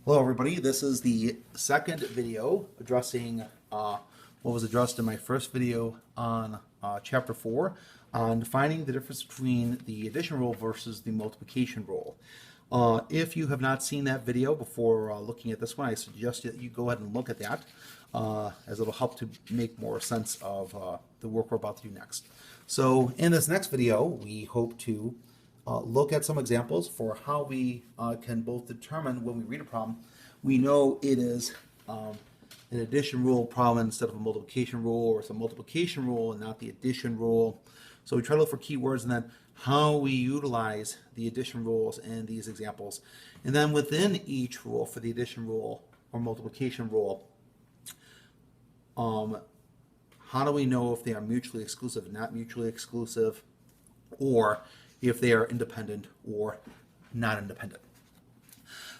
Hello everybody, this is the second video addressing what was addressed in my first video on chapter 4 on finding the difference between the addition rule versus the multiplication rule. If you have not seen that video before looking at this one, I suggest that you go ahead and look at that as it'll help to make more sense of the work we're about to do next. So in this next video, we hope to look at some examples for how we can both determine when we read a problem, we know it is an addition rule problem instead of a multiplication rule, or it's a multiplication rule and not the addition rule. So we try to look for keywords and then how we utilize the addition rules in these examples. And then within each rule for the addition rule or multiplication rule, how do we know if they are mutually exclusive, not mutually exclusive, or if they are independent or not independent?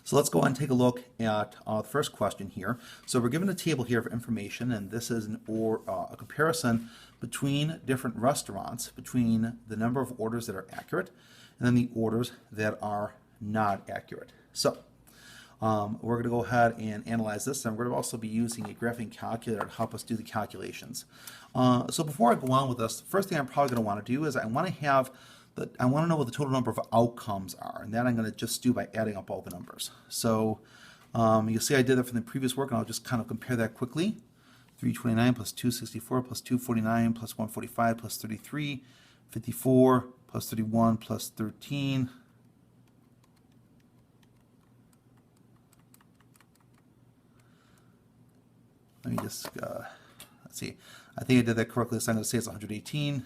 So let's go ahead and take a look at the first question here. So we're given a table here of information, and this is a comparison between different restaurants, between the number of orders that are accurate and then the orders that are not accurate. So we're going to go ahead and analyze this, and we're going to also be using a graphing calculator to help us do the calculations. So before I go on with this, the first thing I'm probably going to want to do is I want to know what the total number of outcomes are, and that I'm going to just do by adding up all the numbers. So you'll see I did that from the previous work, and I'll just kind of compare that quickly. 329 plus 264 plus 249 plus 145 plus 33, 54 plus 31 plus 13. Let me just, let's see. I think I did that correctly, so I'm going to say it's 118.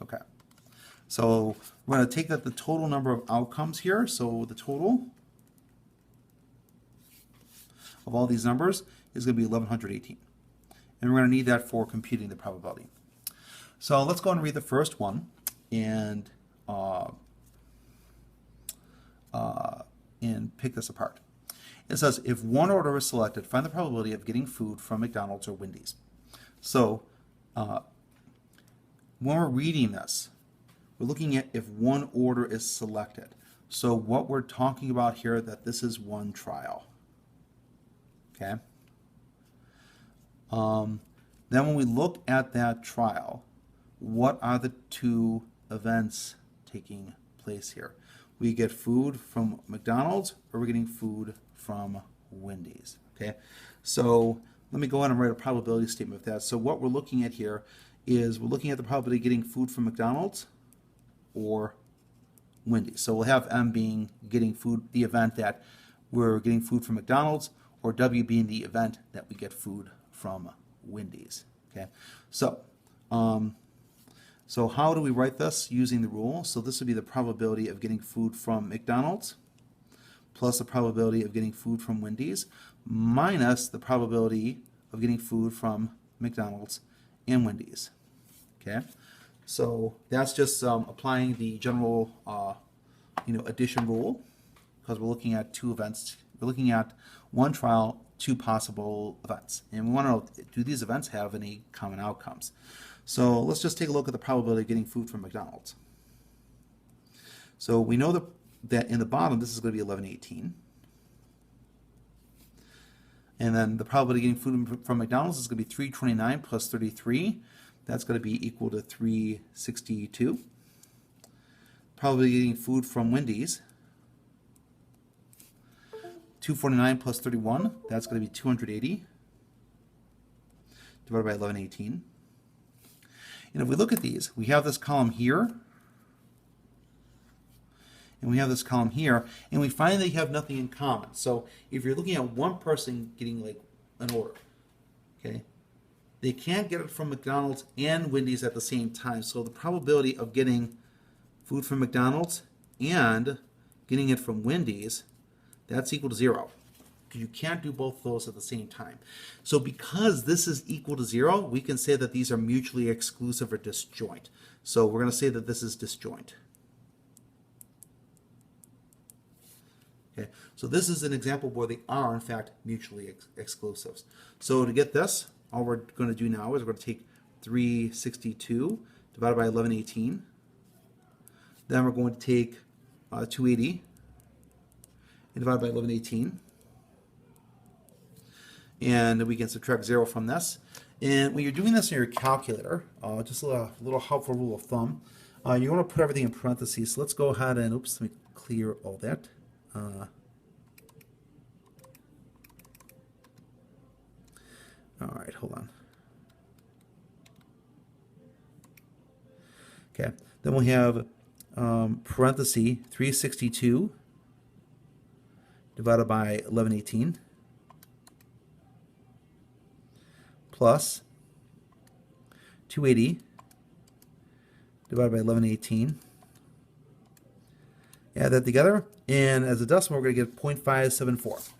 Okay, so we're going to take the total number of outcomes here. So the total of all these numbers is going to be 1118. And we're going to need that for computing the probability. So let's go ahead and read the first one and pick this apart. It says, if one order is selected, find the probability of getting food from McDonald's or Wendy's. So when we're reading this, we're looking at if one order is selected. So what we're talking about here, that this is one trial. Okay. Then when we look at that trial, what are the two events taking place here? We get food from McDonald's, or we're getting food from Wendy's. Okay. So let me go ahead and write a probability statement of that. So what we're looking at here is we're looking at the probability of getting food from McDonald's or Wendy's. So we'll have M being getting food, the event that we're getting food from McDonald's, or W being the event that we get food from Wendy's. Okay, so so how do we write this using the rule? So this would be the probability of getting food from McDonald's plus the probability of getting food from Wendy's minus the probability of getting food from McDonald's and Wendy's. Okay, so that's just applying the general addition rule, because we're looking at two events. We're looking at one trial, two possible events, and we want to know, do these events have any common outcomes? So let's just take a look at the probability of getting food from McDonald's. So we know that in the bottom this is going to be 1118. And then the probability of getting food from McDonald's is going to be 329 plus 33. That's going to be equal to 362. Probability of getting food from Wendy's, 249 plus 31. That's going to be 280 divided by 1118. And if we look at these, we have this column here, and we have this column here, and we find they have nothing in common. So if you're looking at one person getting like an order, okay, they can't get it from McDonald's and Wendy's at the same time. So the probability of getting food from McDonald's and getting it from Wendy's, that's equal to 0. Because you can't do both of those at the same time. So because this is equal to 0, we can say that these are mutually exclusive or disjoint. So we're going to say that this is disjoint. Okay, so this is an example where they are in fact mutually exclusive. So to get this, all we're going to do now is we're going to take 362 divided by 1118. Then we're going to take 280 and divide by 1118. And we can subtract 0 from this. And when you're doing this in your calculator, just a little helpful rule of thumb, you want to put everything in parentheses. So let's go ahead and, oops, let me clear all that. All right, hold on. Okay, then we'll have parenthesis 362 divided by 1118 plus 280 divided by 1118. Add that together, and as a decimal, we're going to get 0.574.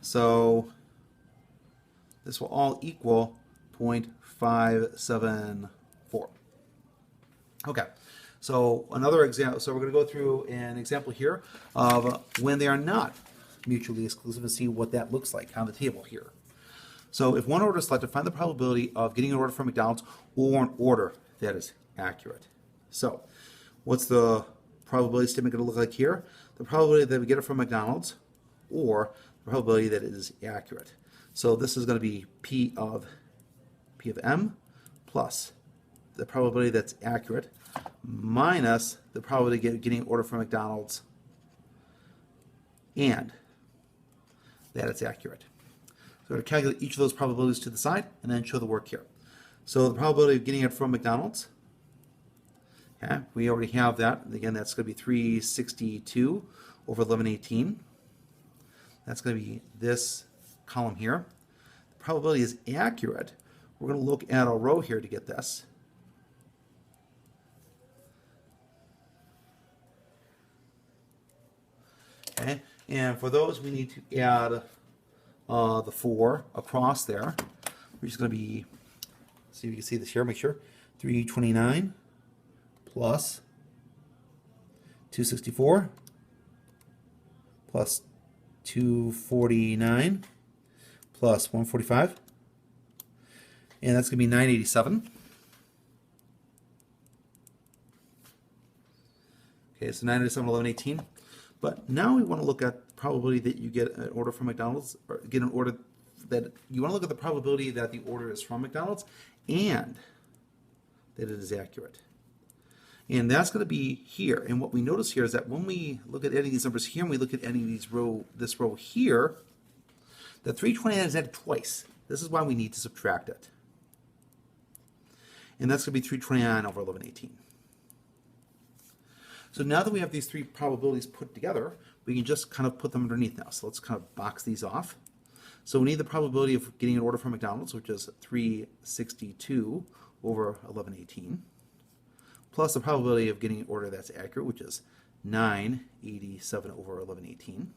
So this will all equal 0.574. Okay, so another example. So we're going to go through an example here of when they are not mutually exclusive and see what that looks like on the table here. So if one order is selected, find the probability of getting an order from McDonald's or an order that is accurate. So what's the probability statement going to look like here? The probability that we get it from McDonald's or the probability that it is accurate. So this is going to be P of M plus the probability that's accurate minus the probability of getting an order from McDonald's and that it's accurate. So we're going to calculate each of those probabilities to the side and then show the work here. So the probability of getting it from McDonald's, okay, we already have that. Again, that's going to be 362 over 1118. That's going to be this column here. The probability is accurate. We're going to look at a row here to get this. Okay, and for those we need to add the 4 across there. We're just going to be, see if you can see this here, make sure, 329 plus 264 plus 249 plus 145, and that's going to be 987. Okay, so 987, 1118. But now we want to look at the probability that you get an order from McDonald's, or get an order that you want to look at the probability that the order is from McDonald's and that it is accurate. And that's going to be here. And what we notice here is that when we look at any of these numbers here and we look at any of these this row here, the 329 is added twice. This is why we need to subtract it. And that's going to be 329 over 1118. So now that we have these three probabilities put together, we can just kind of put them underneath now. So let's kind of box these off. So we need the probability of getting an order from McDonald's, which is 362 over 1118, plus the probability of getting an order that's accurate, which is 987 over 1118,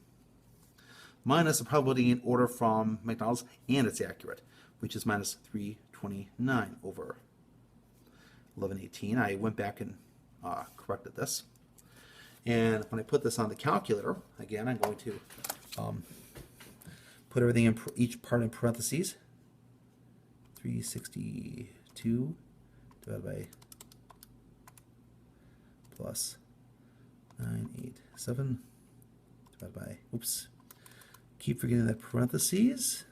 minus the probability of getting an order from McDonald's and it's accurate, which is minus 329 over 1118. I went back and corrected this. And when I put this on the calculator, again, I'm going to put everything in each part in parentheses. 362 divided by plus 987 divided by, oops, keep forgetting that parentheses.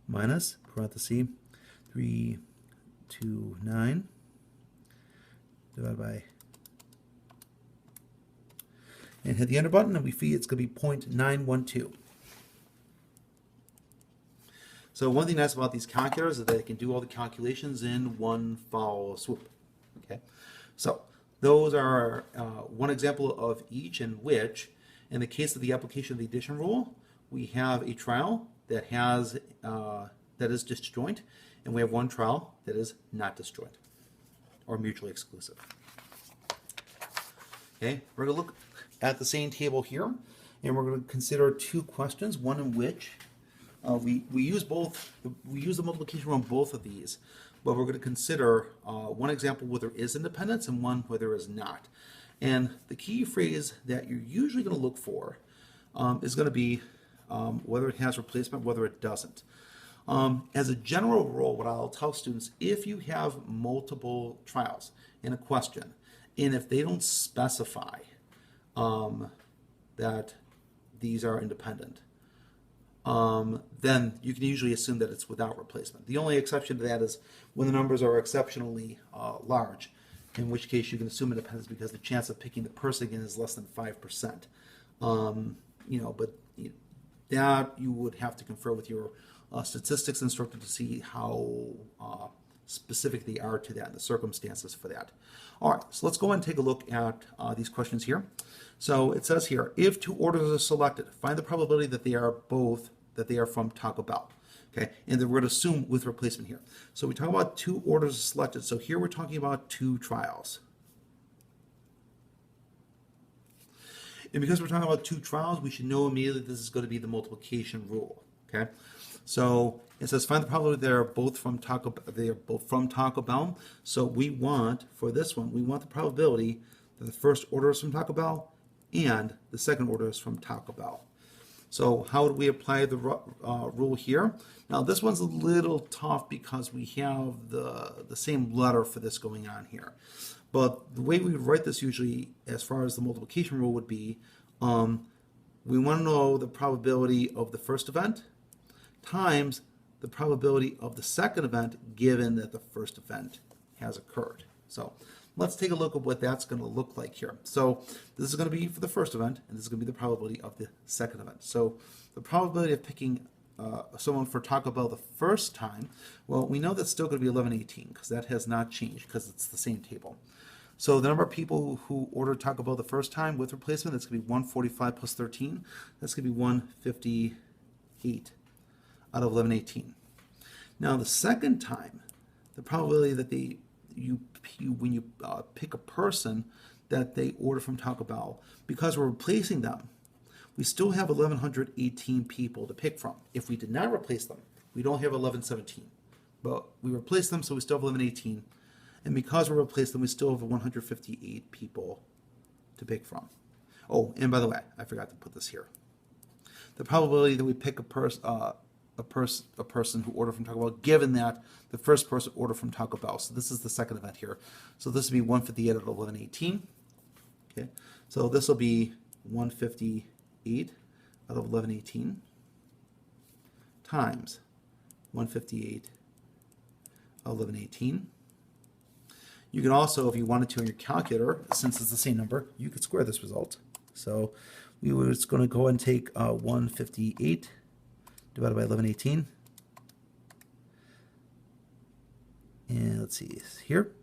Minus parenthesis 329 divided by, and hit the enter button, and we see it's going to be 0.912. So one thing nice about these calculators is that they can do all the calculations in one foul swoop. Okay, so those are one example of each, in which, in the case of the application of the addition rule, we have a trial that has that is disjoint, and we have one trial that is not disjoint or mutually exclusive. Okay, we're going to look at the same table here, and we're going to consider two questions. One in which we use the multiplication rule on both of these, but we're going to consider one example where there is independence and one where there is not. And the key phrase that you're usually going to look for is going to be whether it has replacement, whether it doesn't. As a general rule, what I'll tell students, if you have multiple trials in a question, and if they don't specify that these are independent, then you can usually assume that it's without replacement. The only exception to that is when the numbers are exceptionally large, in which case you can assume independence because the chance of picking the person again is less than 5%. But that you would have to confer with your statistics instructor to see how specific they are to that and the circumstances for that. All right, so let's go ahead and take a look at these questions here. So it says here, if two orders are selected, find the probability that they are from Taco Bell. Okay, and then we're going to assume with replacement here. So we talk about two orders selected. So here we're talking about two trials. And because we're talking about two trials, we should know immediately this is going to be the multiplication rule. Okay, so it says find the probability they are both from Taco Bell. So we want, for this one, we want the probability that the first order is from Taco Bell and the second order is from Taco Bell. So how do we apply the rule here? Now this one's a little tough because we have the same letter for this going on here. But the way we would write this usually as far as the multiplication rule would be, we want to know the probability of the first event times the probability of the second event given that the first event has occurred. So let's take a look at what that's going to look like here. So this is going to be for the first event, and this is going to be the probability of the second event. So the probability of picking someone for Taco Bell the first time, well, we know that's still going to be 1118 because that has not changed because it's the same table. So the number of people who ordered Taco Bell the first time with replacement, that's going to be 145 plus 13. That's going to be 158 out of 1118. Now the second time, the probability that when you pick a person that they order from Taco Bell, because we're replacing them, we still have 1,118 people to pick from. If we did not replace them, we don't have 1,117. But we replaced them, so we still have 1,118. And because we replaced them, we still have 158 people to pick from. Oh, and by the way, I forgot to put this here. The probability that we pick a person who ordered from Taco Bell, given that the first person ordered from Taco Bell. So this is the second event here. So this would be 158 out of 1118. Okay, so this will be 158 out of 1118 times 158 out of 1118. You can also, if you wanted to in your calculator, since it's the same number, you could square this result. So we were just going to go and take 158 divided by 1118. And let's see here.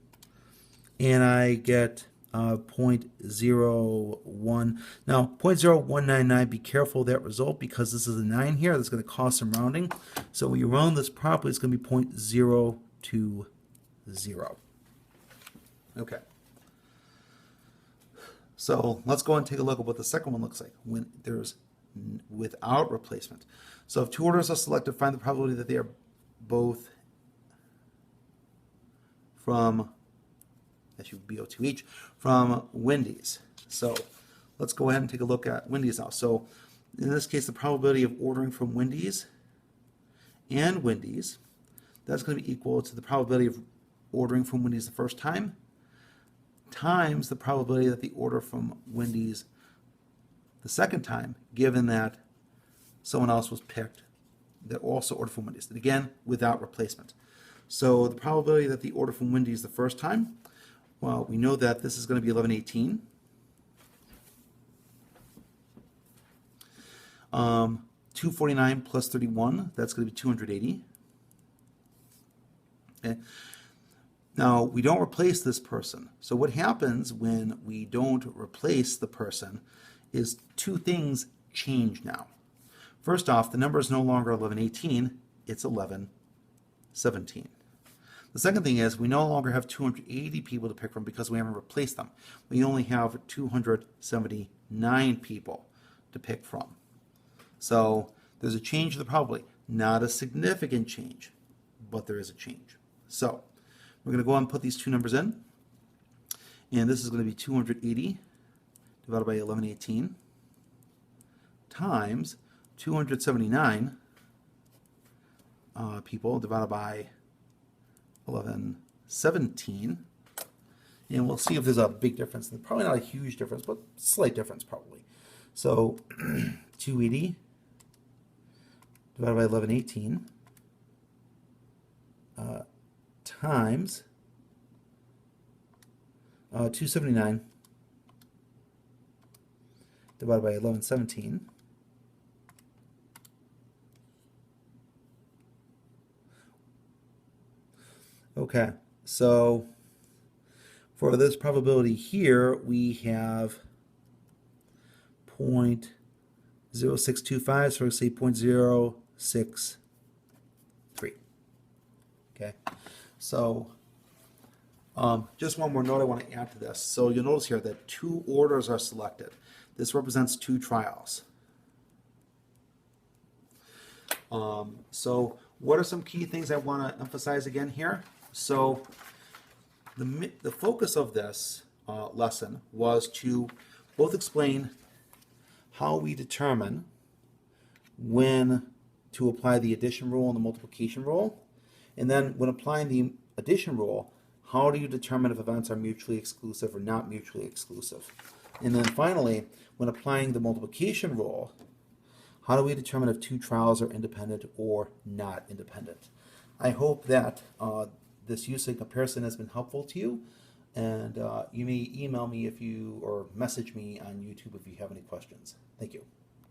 And I get 0.01. Now, 0.0199, be careful of that result because this is a 9 here. That's going to cause some rounding. So when you round this properly, it's going to be 0.020. Okay. So let's go and take a look at what the second one looks like when there's without replacement. So if two orders are selected, find the probability that they are both from, that should be O2 each, from Wendy's. So let's go ahead and take a look at Wendy's now. So in this case, the probability of ordering from Wendy's and Wendy's, that's going to be equal to the probability of ordering from Wendy's the first time times the probability that they order from Wendy's the second time, given that someone else was picked that also ordered from Wendy's. And again, without replacement. So the probability that they order from Wendy's the first time, well, we know that this is going to be 1118. 249 plus 31, that's going to be 280. Okay. Now, we don't replace this person. So what happens when we don't replace the person is two things change now. First off, the number is no longer 1118, it's 1117. The second thing is we no longer have 280 people to pick from because we haven't replaced them. We only have 279 people to pick from. So there's a change in the probability. Not a significant change, but there is a change. So we're going to go ahead and put these two numbers in. And this is going to be 280 divided by 1118 times 279 people divided by 1117. And we'll see if there's a big difference. Probably not a huge difference, but slight difference probably. So 280 divided by 1118 times 279 divided by 1117 . Okay, so for this probability here, we have 0.0625, so we'll say 0.063. Okay, so just one more note I want to add to this. So you'll notice here that 2 orders are selected. This represents 2 trials. So what are some key things I want to emphasize again here? So the focus of this lesson was to both explain how we determine when to apply the addition rule and the multiplication rule, and then when applying the addition rule, how do you determine if events are mutually exclusive or not mutually exclusive? And then finally, when applying the multiplication rule, how do we determine if 2 trials are independent or not independent? I hope that this use and comparison has been helpful to you, and you may email me or message me on YouTube if you have any questions. Thank you.